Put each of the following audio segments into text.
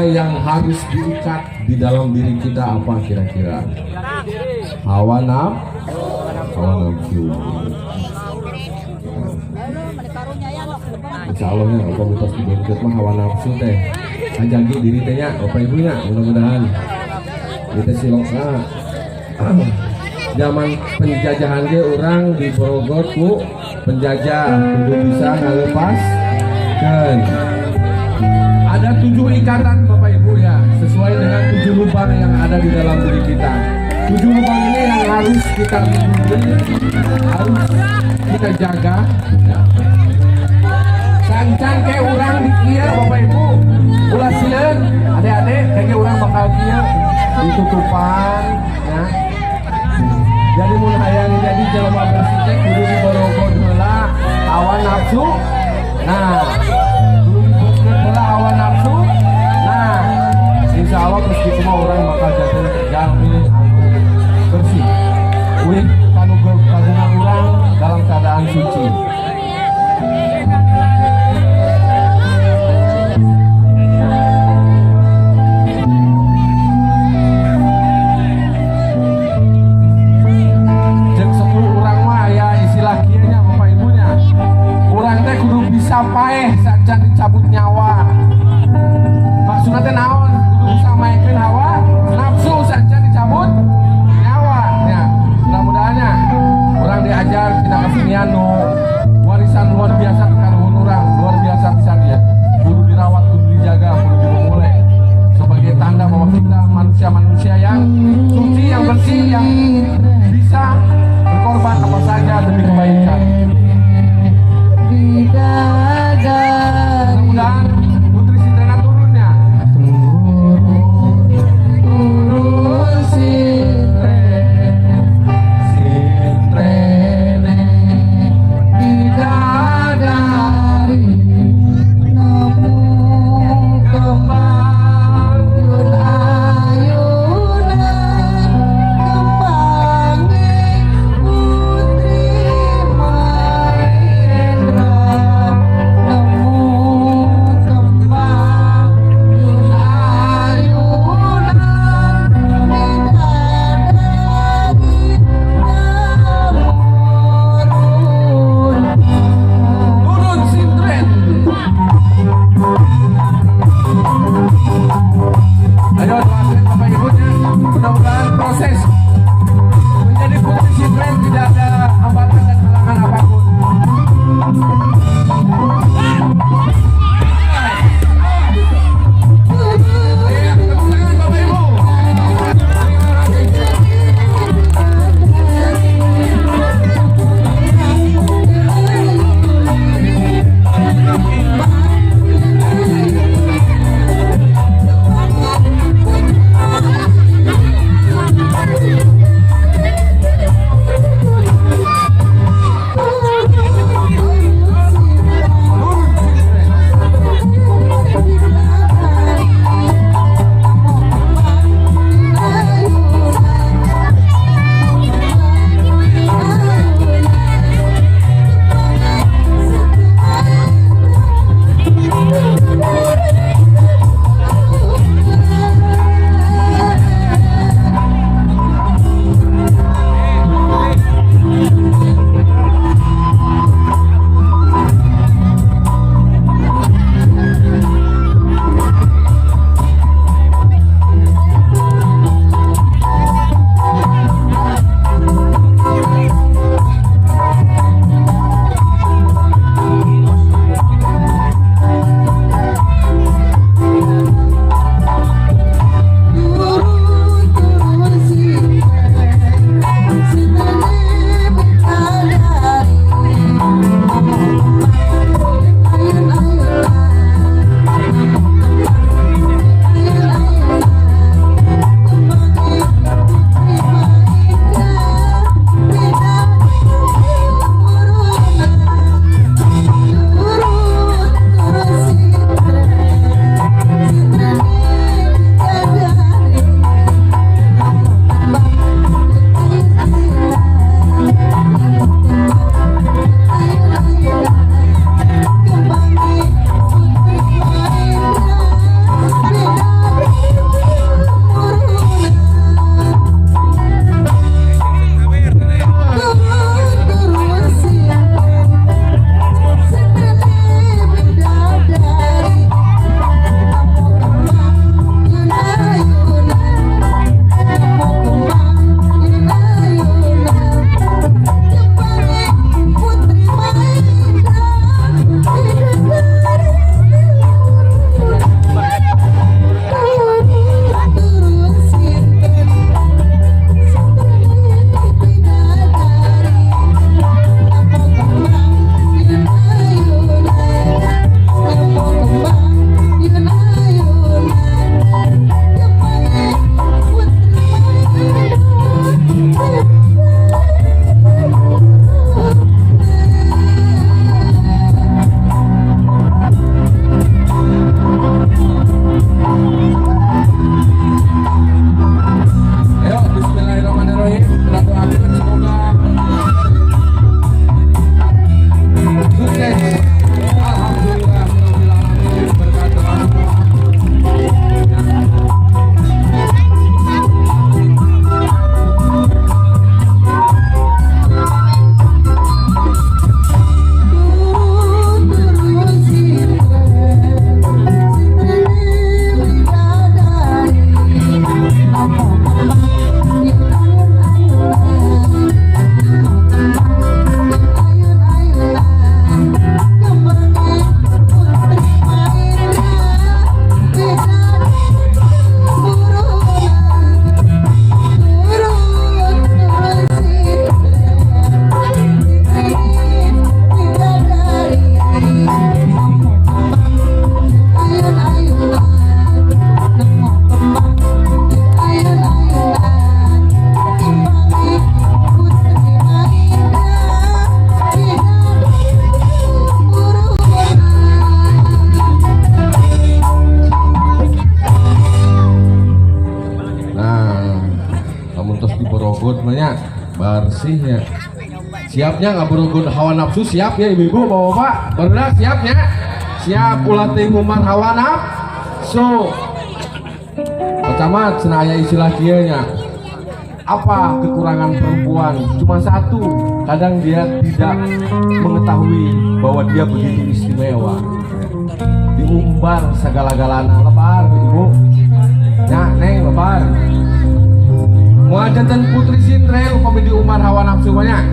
yang harus diikat di dalam diri kita apa kira-kira? Hawa nafsu. Insya Allah ya, komunitas di Bengket mah hawa nafsu teh ajagi diri tehnya, bapak ibunya mudah-mudahan kita silokna zaman penjajahan ge orang di Bogor ku penjajah kudu bisa ngalepas kan ada 7 ikatan bapak ibu ya sesuai dengan 7 lubang yang ada di dalam diri kita. 7 lubang ini yang harus kita lindungi, harus kita jaga ya. Sancan kayak orang di kia bapak ibu ulah sileun adek-adek kayak orang bakal kia ditutupan ya. Jadi mun hayang jadi jelema bersih teh kudu diborogon heula hawa nafsu. Nah, kudu diborogon heula hawa nafsu. Nah, insya Allah meski semua orang bakal jadi jalmi bersih. Uih kanu kagungan urang dalam keadaan suci. Paeh borogot banyak bersihnya. Siapnya nggak borogot hawa nafsu, siap ya ibu-ibu bapak-bapak, benar siapnya, siap ulah teh ngumbar hawa nafsu. Camat senaya istilah kieunya. Apa kekurangan perempuan? Cuma satu, kadang dia tidak mengetahui bahwa dia begitu istimewa. Diumbar segala-galana, lebar ibu. Ya, neng lebar. Mau jantan putri Sintre upami diumbar hawa nafsu banyak.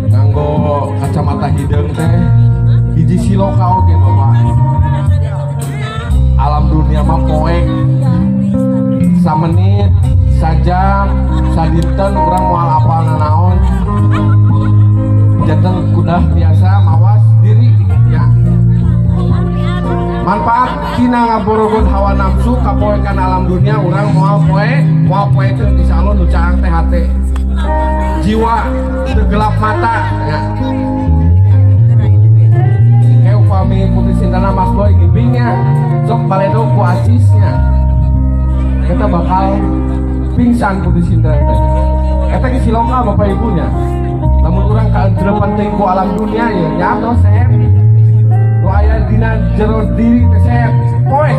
Nganggo kacamata hidung teh, hiji siloka oge bapak. Alam dunia mah poek, samenit, sajam, sadinten orang moal apal nanaon. Jantan kudah biasa mawas diri ya. Manfaat kina ngaborogon hawa nafsu kapoekan alam dunia orang moal poe itu insya Allah nu caang teh hate. Jiwa gelap mata ya. Kayak upami putri sintana Mas Boy gimbingnya sok baledo ku acisnya. Kita bakal pingsan putri sintana teh. Eta ge siloka bapak ibunya. Namun orang kaantreun penting ku alam dunia ya nyato sep. Nu aya dina jero diri teh sep. Poe.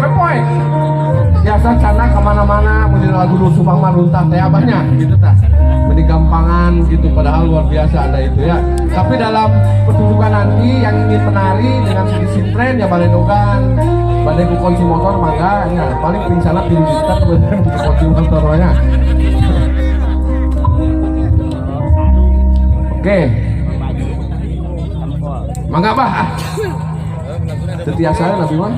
Biasa cana kemana-mana mun lagu nu subang maruntah teh banyak gitu tah. Beri gampangan gitu padahal luar biasa ada itu ya. Tapi dalam pertunjukan nanti yang ingin menari dengan disiplin ya baledogan, badai ku kunci motor mangga ya paling pingsana pinjitan bener ku kunci motornya. Oke. Mangga bah. Setiasa Nabi Wan.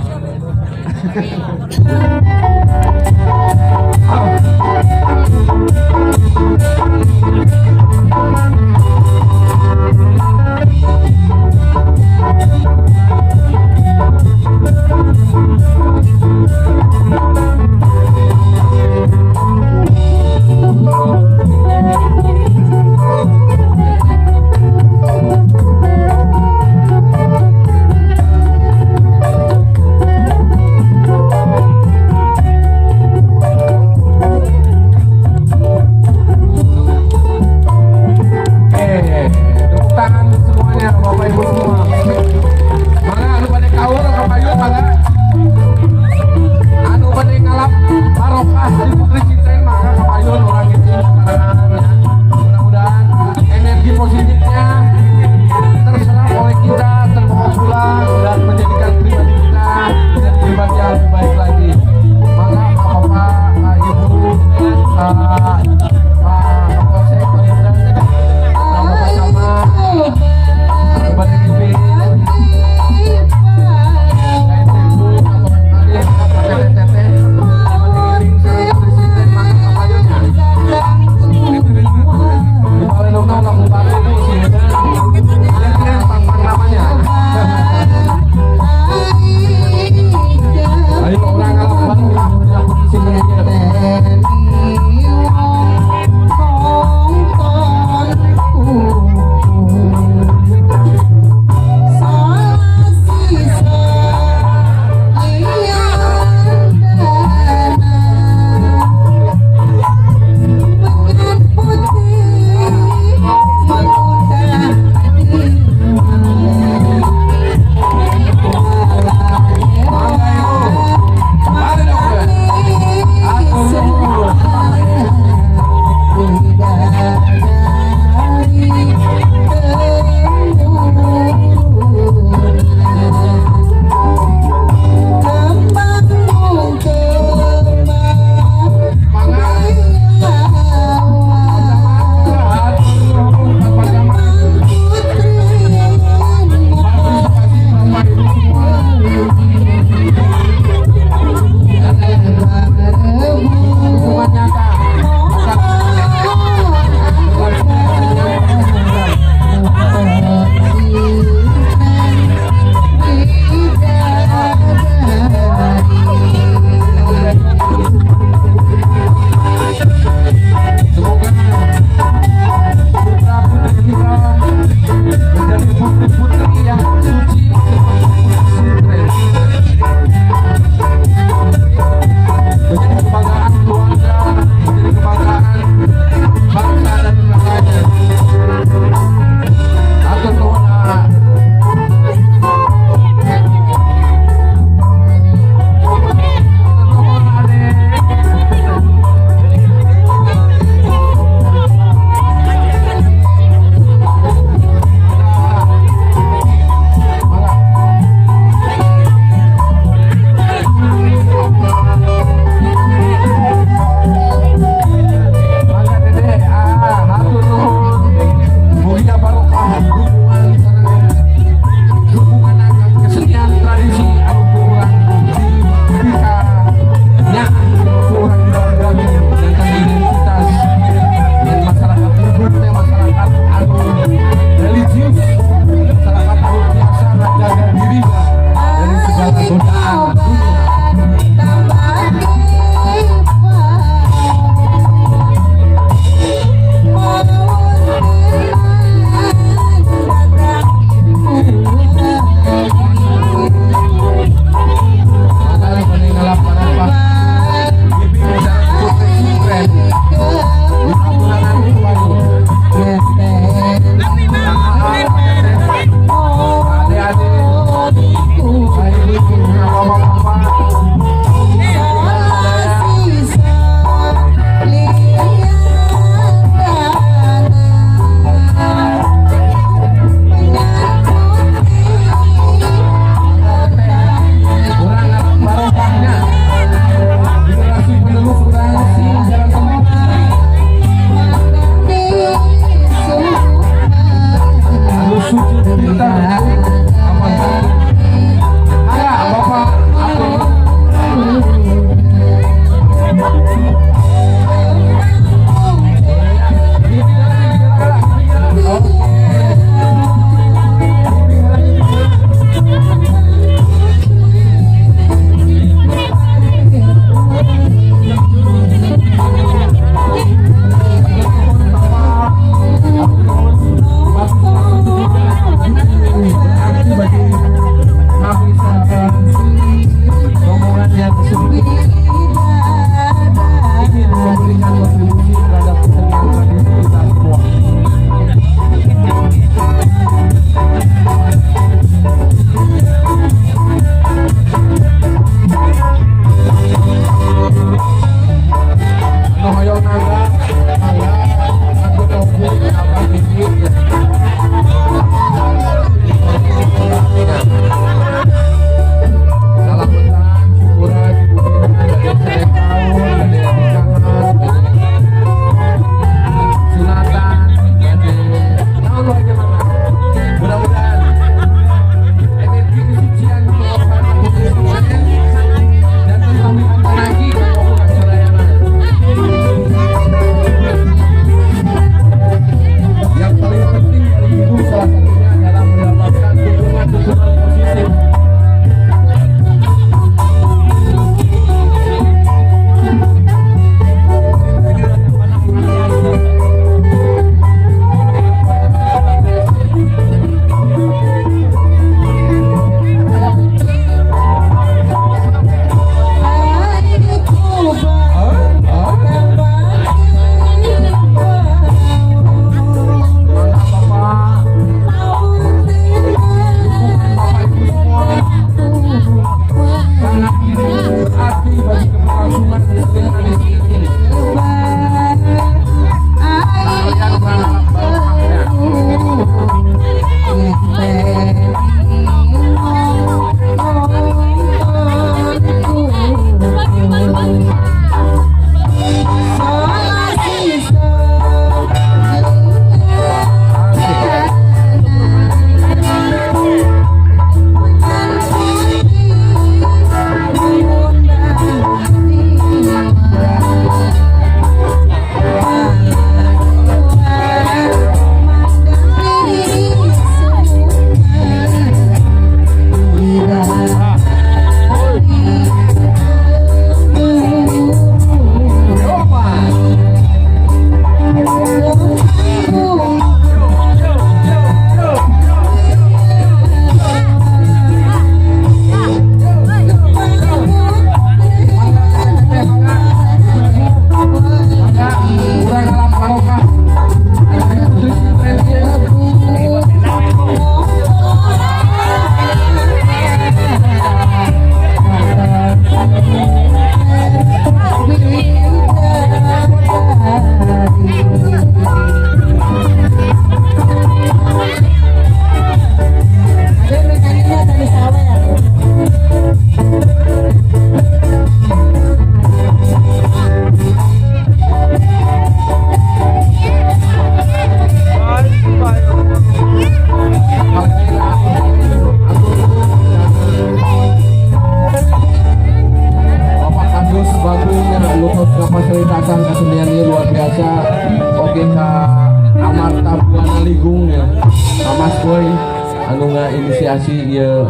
inisiasi ieu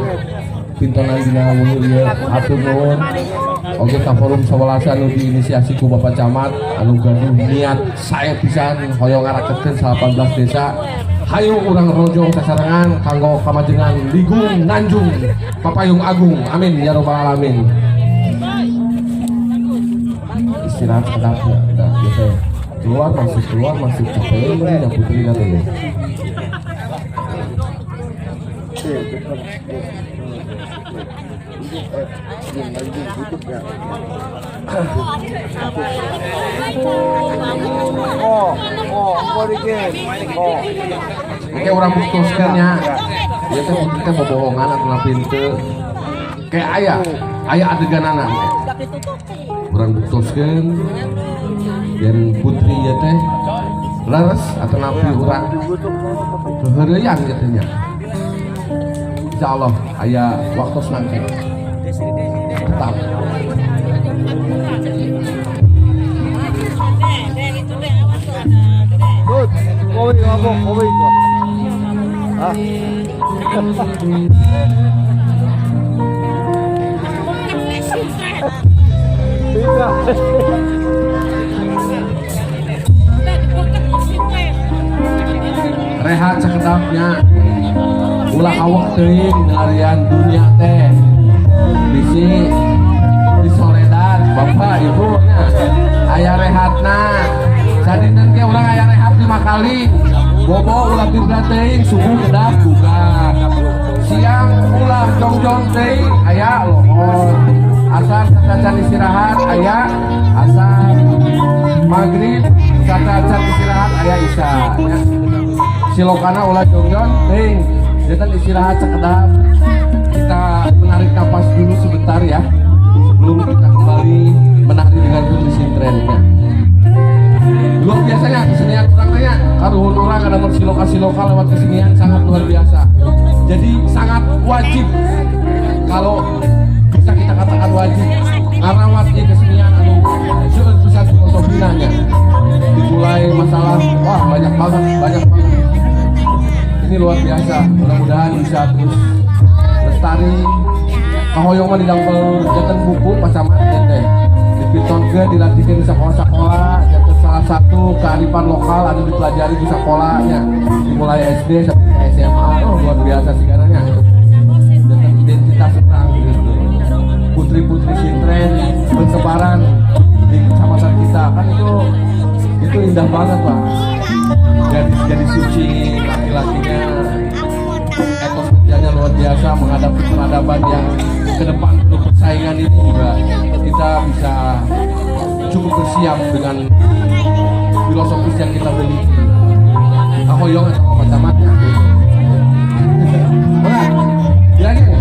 pintonan dina wulu ieu atur nuhun oge ka forum 11 anu diinisiasi ku Bapak Camat anu gaduh niat sae pisan hoyong ngarakeun 18 desa. Hayu urang rojong sasarangan kanggo kamajengan Ligung Nanjung Papayung Agung. Amin ya robbal alamin. Istirahat sebentar udah gitu. Keluar masih capek ini putri katanya. Oke, orang buktikan ya. Dia teh kita bohongan atau pintu. Kayak ayah adeganana. Orang buktikan dan putri ya teh laras atau napi orang keherian katanya. Insya Allah ayah waktu nanti tetap. Kowe ngomong, kowe itu. Ah. Tidak. Rehat sekedapnya ulah awak teuing ngalian dunia teh bisi di Soledad Bapak Ibu nya aya rehatna sadina ge urang aya rehat 5 kali bobo ulah tirda teuing subuh kedap buka siang ulah jongjong teuing aya lohor asar sacan istirahat aya asar maghrib sacan istirahat aya isya ya. Silokana ulah jongjong teuing jangan istirahat sekedap kita menarik napas dulu sebentar ya sebelum kita kembali menari dengan putri sintrennya. Luar biasanya kesenian orang tanya karuhun orang ada siloka lewat kesenian sangat luar biasa. Jadi sangat wajib kalau bisa kita katakan wajib ngarawat di kesenian anu seueur pisan filosofina nya. Dimulai masalah wah banyak banget. Ini luar biasa, mudah-mudahan bisa terus lestari. Kahoyong mah didangkel janten buku pacamat teh. Dipiton ke dilatihkeun di sekolah-sekolah, janten salah satu kearifan lokal anu dipelajari di sekolahnya. Dimulai SD sampai SMA, luar biasa sih karena janten identitas orang gitu. Putri-putri sintren bersebaran di kecamatan kita kan itu indah banget Pak. Jadi suci laki-lakinya etos kerjanya luar biasa menghadapi peradaban yang ke depan penuh persaingan ini juga kita bisa cukup bersiap dengan filosofis yang kita miliki. Ahoyong atau macam-macam benar bilangin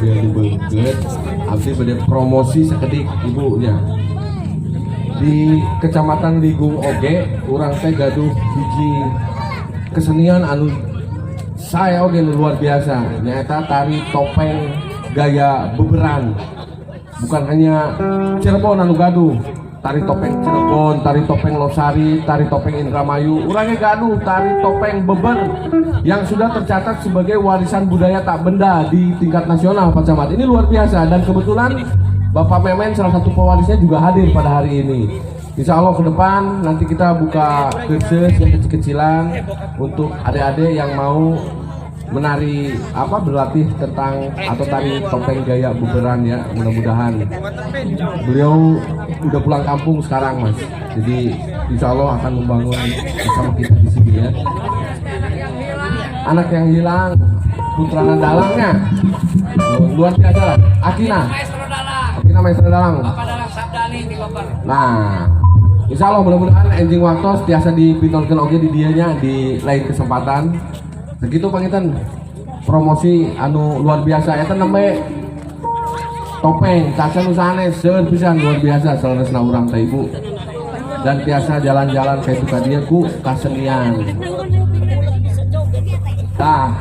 dia dibeget abdi bade promosi sakedik ibunya di Kecamatan Ligung oge urang teh gaduh hiji kesenian anu saya oge luar biasa nyaeta tari topeng gaya beberan. Bukan hanya Cirebon anu gaduh tari topeng Cirebon, tari topeng Losari, tari topeng Indramayu, urangnya gaduh tari topeng beber yang sudah tercatat sebagai warisan budaya tak benda di tingkat nasional Pak Camat. Ini luar biasa dan kebetulan Bapak Memen salah satu pewarisnya juga hadir pada hari ini. Insya Allah ke depan nanti kita buka kursus yang kecil-kecilan untuk adik-adik yang mau menari berlatih tentang atau tari topeng gaya beberan ya. Mudah-mudahan beliau udah pulang kampung sekarang Mas, jadi insya Allah akan membangun bersama kita di sini ya. Anak yang hilang putra dalangnya luar biasa lah. Akina Maestro Dalang. Nah insya Allah mudah-mudahan enjing waktu biasa dipinolkan oke di dianya di lain kesempatan. Begitu pangitan promosi anu luar biasa eta nembe topeng caca nu sanes seueur pisan luar biasa sanesna urang teh Ibu. Dan biasa jalan-jalan kayak itu tadi ku kasenian. Tah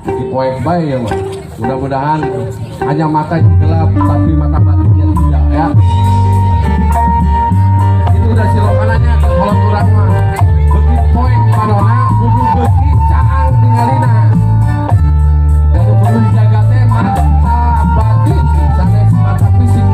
dipoek bae ya mah. Mudah-mudahan hanya mata yang gelap tapi mata batinnya tidak ya. Itu udah silokananya kalau kurang mah. Beki poek panona kudu beki caang tinggalina. Dan perlu dijaga teh mata batin sanes mata fisik.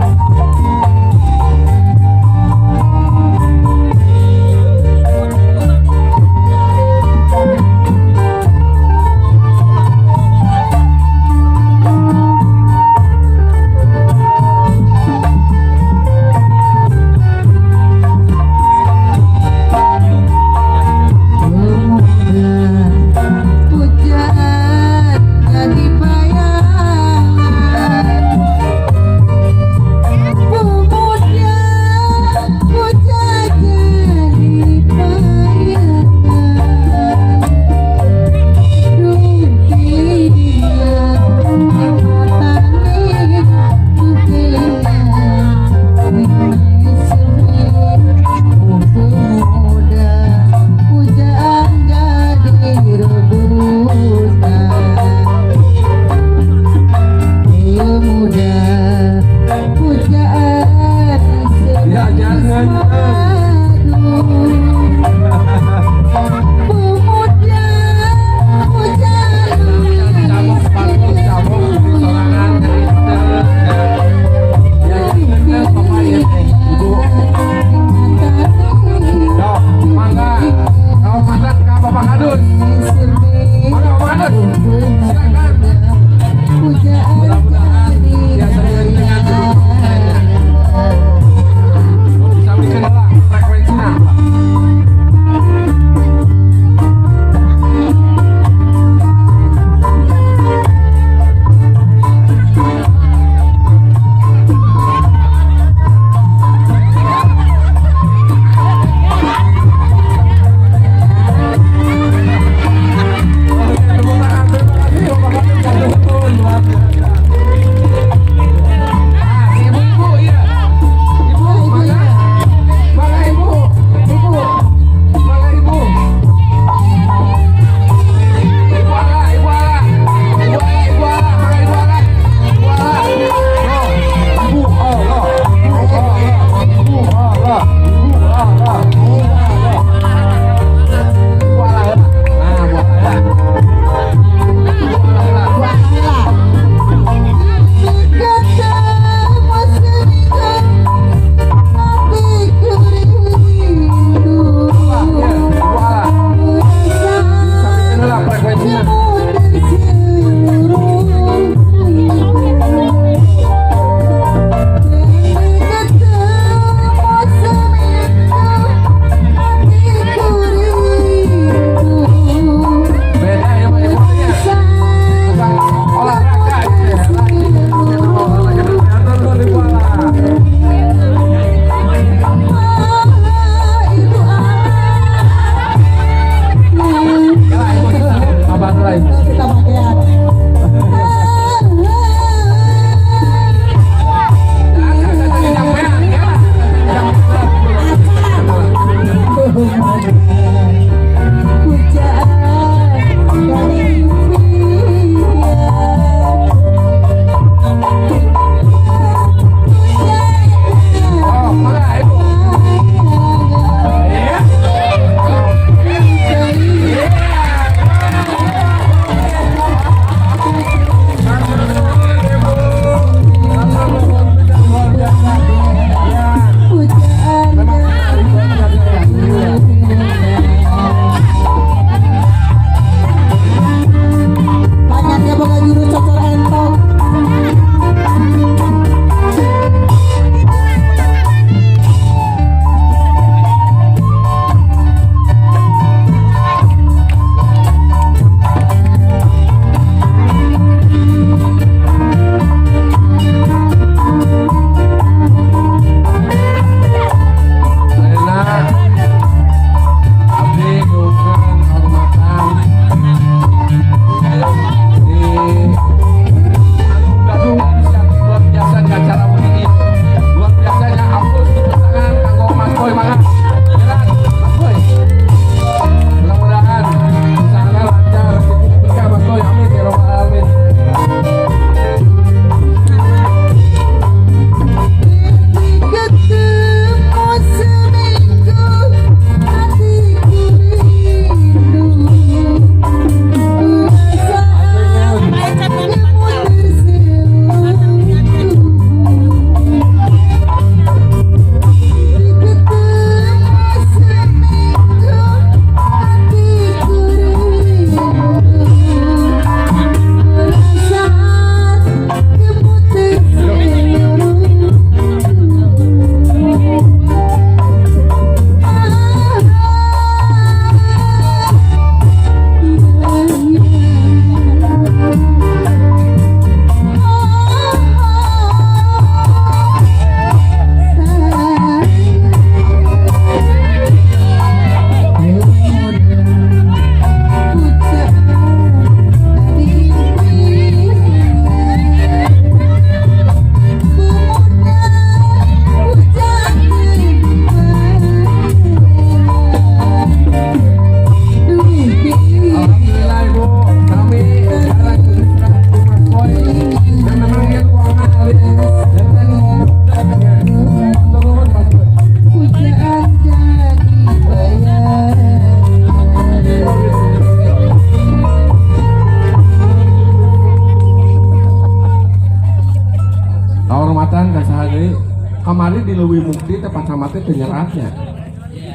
kehormatan kasahani kamari di Leuwi Mukti teh Pacamate teh nyeratnya.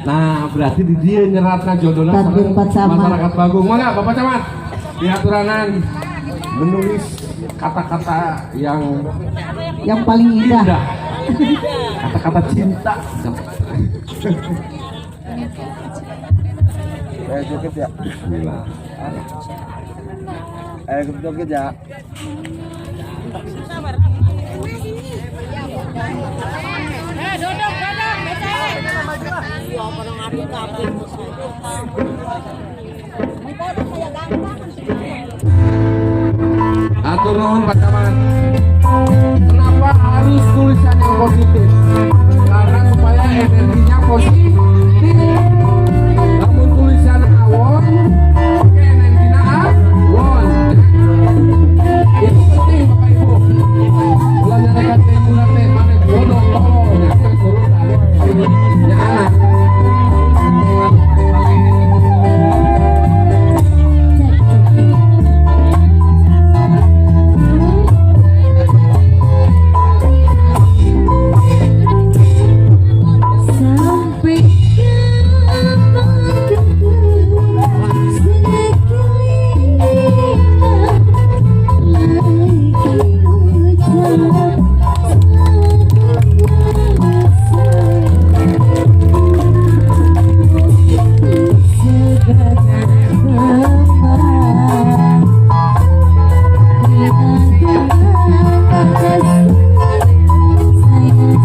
Nah berarti di dia nyeratna jodohna Tanjung Pacamat. masyarakat Bagong. Mangga Bapak Camat diaturanan menulis kata-kata yang paling indah. kata-kata cinta. Joget ya. Gila. Joget ya. Atur nuhun Pak Camat. Kenapa harus tulisan yang positif? Karena supaya energinya positif. Namun tulisan awon, oke energinya awon. Itu penting Bapak Ibu. Ulah nyarekan teh ulah teh mana bodoh tolong ya turun ya anak.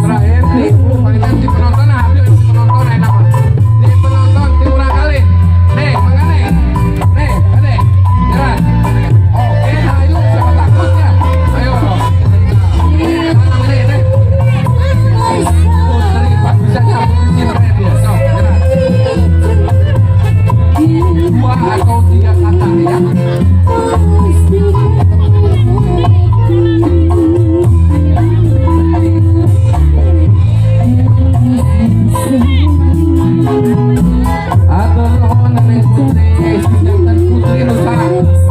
Terakhir nih, mainan di penonton nah, di penonton enak Pak. Di penonton di urang kali. Nih, mangga nih. Nih, ade. Jalan. Oke, ayo siapa takut ya? Ayo. Tangan nih, nih. Putri, Pak bisa nyambung di red ya. So, jalan. 2 atau 3 kata ya. Atur nuhun Nenek Putri, jantan Putri Nusa,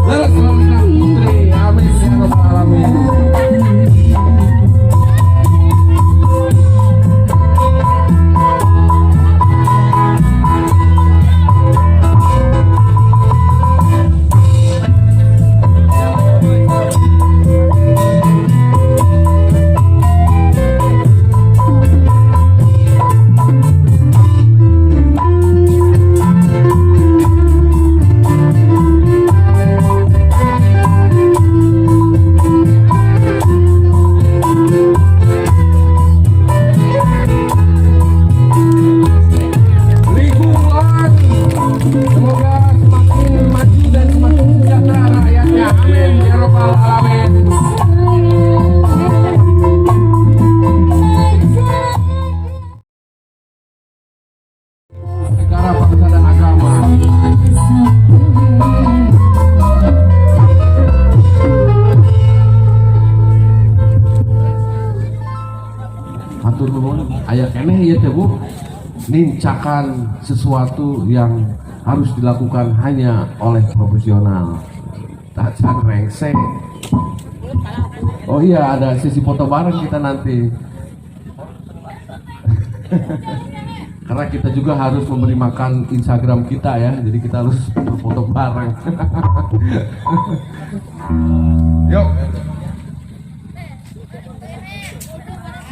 leres leresna Putri, amin ya rabbal alamin. Lingkungan semoga semakin maju dan semakin sejahtera rakyatnya, amin ya rabbal alamin. Negara, bangsa dan agama. Atur nuhun aya keneh ieu teh Bu. Nincakan sesuatu yang harus dilakukan hanya oleh profesional. Tak can rengsek. Oh iya, ada sesi foto bareng kita nanti. Karena kita juga harus memberi makan Instagram kita ya, jadi kita harus foto bareng. Yuk.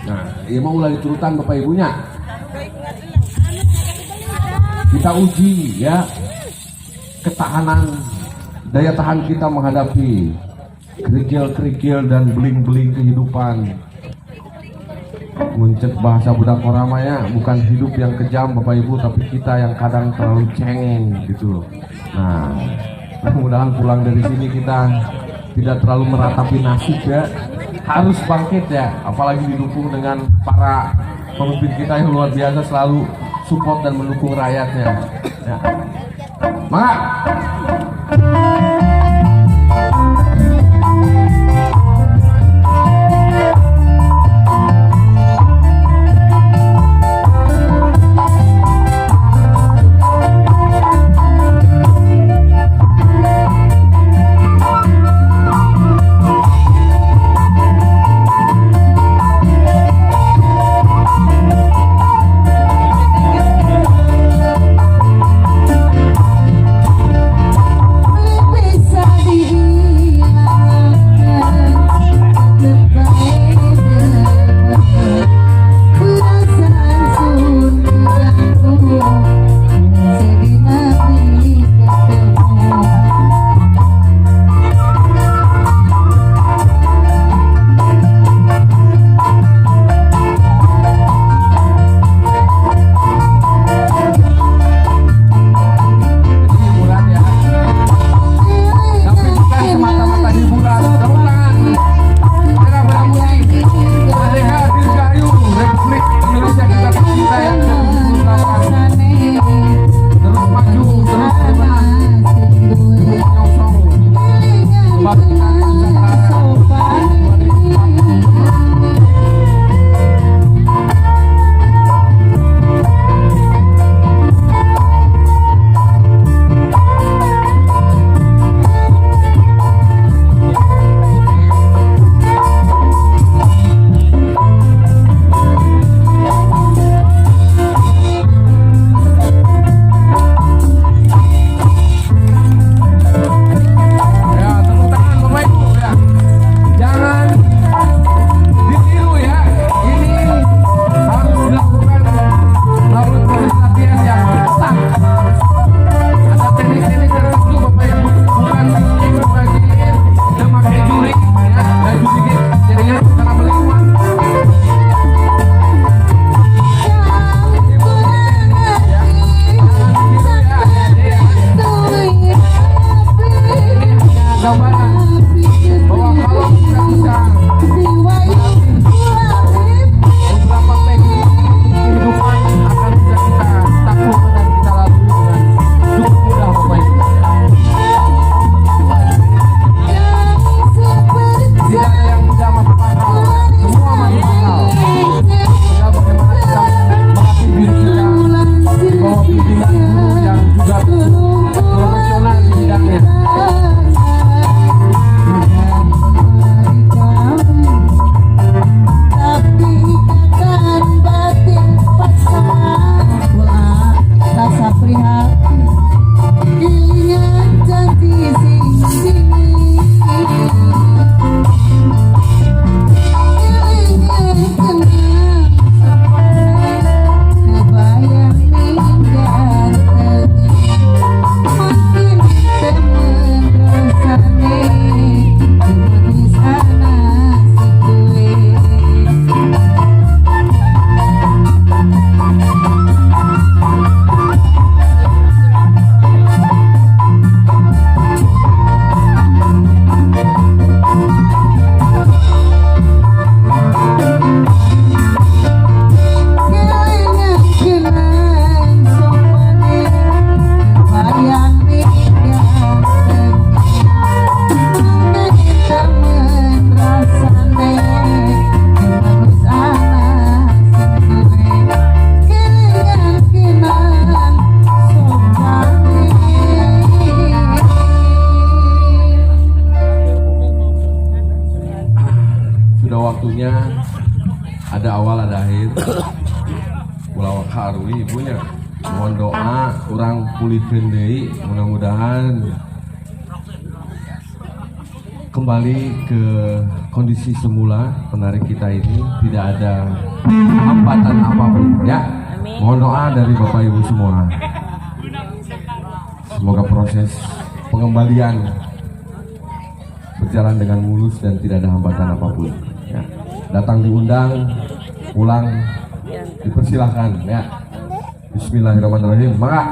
Nah, ini mau mulai turutan Bapak Ibunya. Kita uji ya ketahanan, daya tahan kita menghadapi kerikil-kerikil dan beling-beling kehidupan. Muncul bahasa budak orang ya, bukan hidup yang kejam Bapak Ibu, tapi kita yang kadang terlalu cengeng gitu loh. Nah, mudah-mudahan pulang dari sini kita tidak terlalu meratapi nasib ya, harus bangkit ya, apalagi didukung dengan para pemimpin kita yang luar biasa selalu support dan mendukung rakyatnya ya. Mangga. ada awal ada akhir. Ulah harui ibunya. Mohon doa, orang pulihkeun deui, mudah-mudahan kembali ke kondisi semula penari kita ini, tidak ada hambatan apapun ya. Mohon doa dari Bapak Ibu semua. Semoga proses pengembalian berjalan dengan mulus dan tidak ada hambatan apapun ya. Datang diundang, pulang dipersilahkan ya. Bismillahirrahmanirrahim. Maka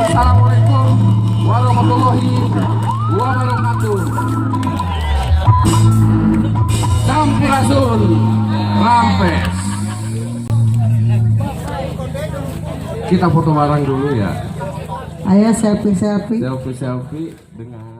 Assalamualaikum warahmatullahi wabarakatuh. Sampurasun Rampes. Kita foto bareng dulu ya. Ayo selfie-selfie. Selfie dengan